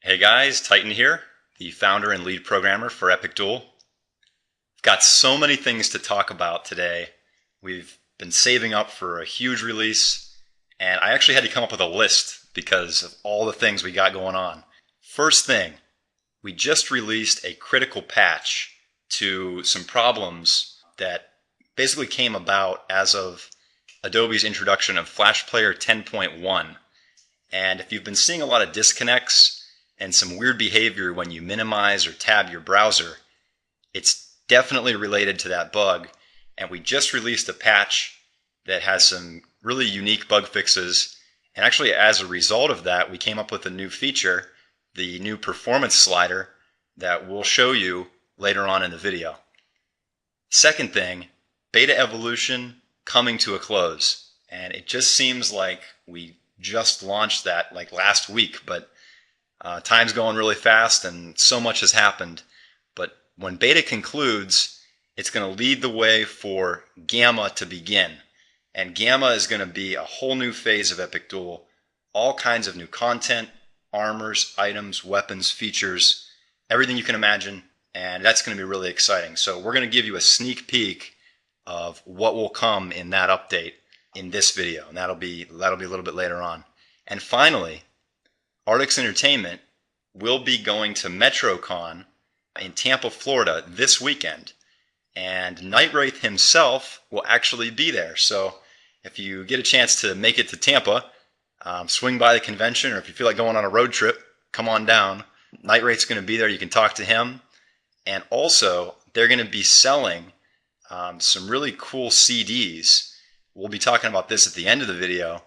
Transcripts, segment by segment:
Hey guys, Titan here, the founder and lead programmer for Epic Duel. We've got so many things to talk about today. We've been saving up for a huge release, and I actually had to come up with a list because of all the things we got going on. First thing, we just released a critical patch to some problems that basically came about as of Adobe's introduction of Flash Player 10.1. And if you've been seeing a lot of disconnects and some weird behavior when you minimize or tab your browser, it's definitely related to that bug. And we just released a patch that has some really unique bug fixes. And actually, as a result of that, we came up with a new feature, the new performance slider, that we'll show you later on in the video. Second thing, beta evolution coming to a close. And it just seems like we just launched that like last week, but time's going really fast and so much has happened. But when beta concludes, it's going to lead the way for Gamma to begin. And Gamma is going to be a whole new phase of Epic Duel. All kinds of new content, armors, items, weapons, features, everything you can imagine. And that's going to be really exciting. So we're going to give you a sneak peek of what will come in that update in this video. And that'll be a little bit later on. And finally, Artix Entertainment will be going to MetroCon in Tampa, Florida this weekend. And Night Wraith himself will actually be there. So if you get a chance to make it to Tampa, swing by the convention, or if you feel like going on a road trip, come on down. Night Wraith's going to be there. You can talk to him. And also, they're going to be selling some really cool CDs. We'll be talking about this at the end of the video.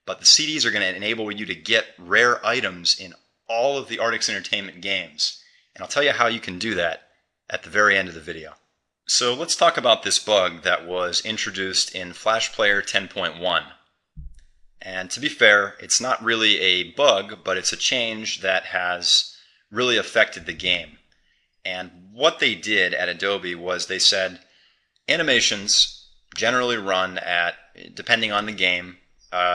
But the CDs are going to enable you to get rare items in all of the Artix Entertainment games. And I'll tell you how you can do that at the very end of the video. So let's talk about this bug that was introduced in Flash Player 10.1. And to be fair, it's not really a bug, but it's a change that has really affected the game. And what they did at Adobe was they said animations generally run at, depending on the game,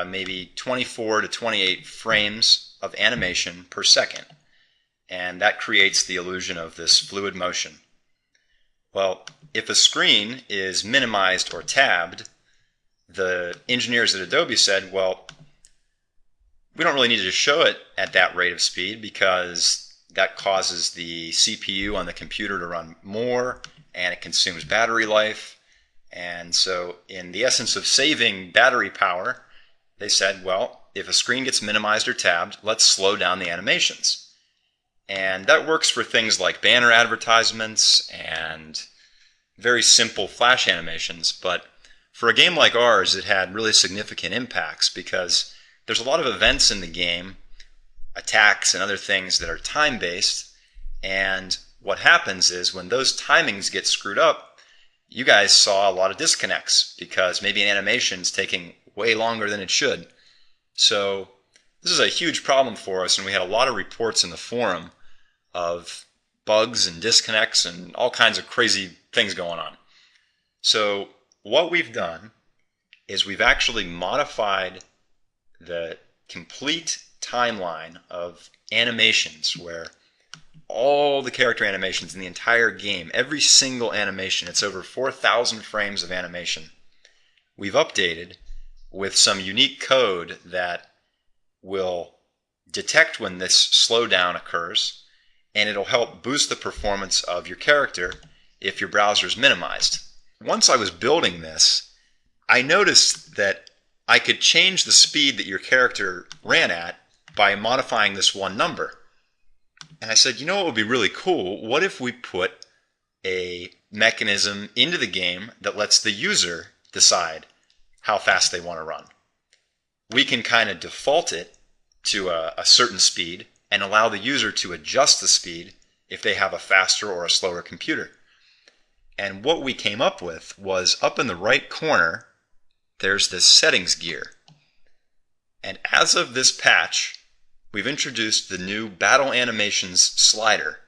maybe 24 to 28 frames of animation per second. And that creates the illusion of this fluid motion. Well, if a screen is minimized or tabbed, the engineers at Adobe said, well, we don't really need to show it at that rate of speed because that causes the CPU on the computer to run more and it consumes battery life. And so in the essence of saving battery power, they said, well, if a screen gets minimized or tabbed, let's slow down the animations. And that works for things like banner advertisements and very simple flash animations. But for a game like ours, it had really significant impacts because there's a lot of events in the game, attacks and other things that are time-based. And what happens is when those timings get screwed up, you guys saw a lot of disconnects because maybe an animation is taking way longer than it should. So this is a huge problem for us, and we had a lot of reports in the forum of bugs and disconnects and all kinds of crazy things going on. So what we've done is we've actually modified the complete timeline of animations where all the character animations in the entire game, every single animation, it's over 4,000 frames of animation, we've updated with some unique code that will detect when this slowdown occurs, and it'll help boost the performance of your character if your browser is minimized. Once I was building this, I noticed that I could change the speed that your character ran at by modifying this one number. And I said, you know what would be really cool? What if we put a mechanism into the game that lets the user decide how fast they want to run? We can kind of default it to a certain speed and allow the user to adjust the speed if they have a faster or a slower computer. And what we came up with was up in the right corner, there's this settings gear. And as of this patch, we've introduced the new battle animations slider.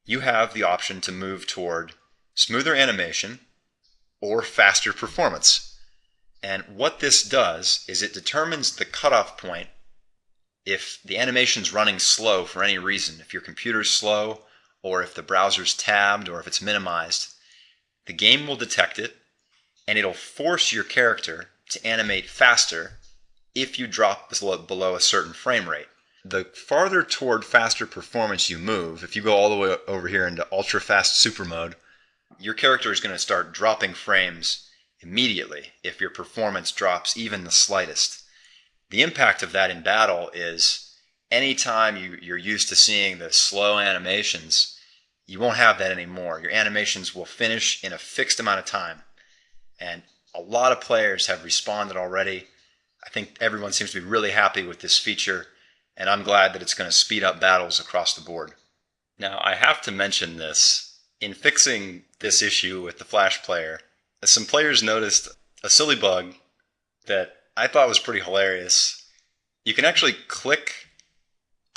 You have the option to move toward smoother animation or faster performance. And what this does is it determines the cutoff point If the animation's running slow for any reason, if your computer's slow, or if the browser's tabbed, or if it's minimized, the game will detect it, and it'll force your character to animate faster if you drop below a certain frame rate. The farther toward faster performance you move, if you go all the way over here into ultra fast super mode, your character is going to start dropping frames immediately if your performance drops even the slightest. The impact of that in battle is anytime you're used to seeing the slow animations, you won't have that anymore. Your animations will finish in a fixed amount of time. And a lot of players have responded already. I think everyone seems to be really happy with this feature, and I'm glad that it's going to speed up battles across the board. Now, I have to mention this. In fixing this issue with the Flash player, some players noticed a silly bug that I thought was pretty hilarious. You can actually click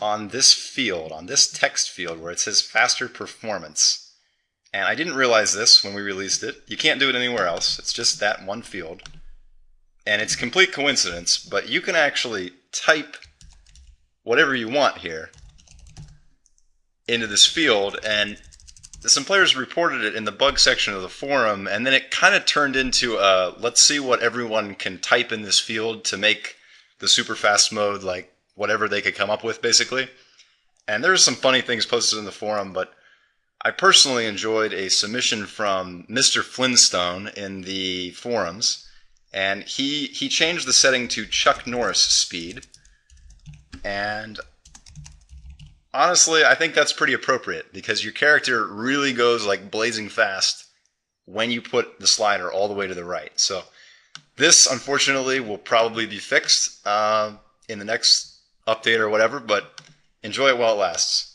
on this field, on this text field where it says faster performance. And I didn't realize this when we released it. You can't do it anywhere else. It's just that one field. And it's complete coincidence, but you can actually type whatever you want here into this field, and some players reported it in the bug section of the forum, and then it kind of turned into a let's see what everyone can type in this field to make the super fast mode like whatever they could come up with, basically. And there's some funny things posted in the forum, but I personally enjoyed a submission from Mr. Flintstone in the forums, and he changed the setting to Chuck Norris speed, and honestly, I think that's pretty appropriate because your character really goes like blazing fast when you put the slider all the way to the right. So this, unfortunately, will probably be fixed in the next update or whatever, but enjoy it while it lasts.